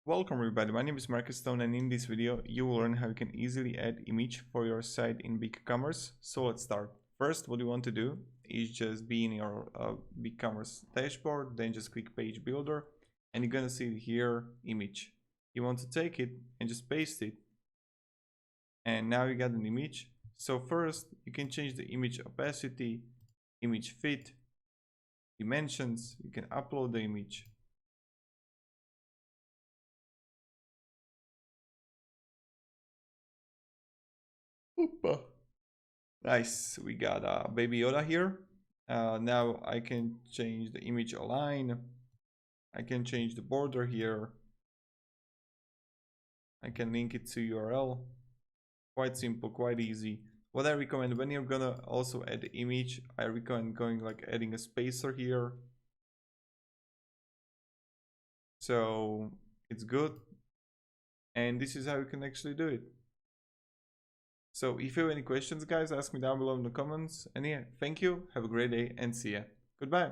Welcome everybody, my name is Marcus Stone, and in this video you will learn how you can easily add image for your site in Bigcommerce. So let's start. First, what you want to do is just be in your Bigcommerce dashboard, then just click page builder and you're gonna see here image. You want to take it and just paste it, and now you got an image. So first you can change the image opacity, image fit, dimensions. You can upload the image. Oopa. Nice, we got Baby Yoda here. Now I can change the image align. I can change the border here. I can link it to URL. Quite simple, quite easy. What I recommend when you're gonna also add the image, I recommend going like adding a spacer here. So it's good. And this is how you can actually do it. So if you have any questions, guys, ask me down below in the comments. And yeah, thank you, have a great day, and see ya. Goodbye.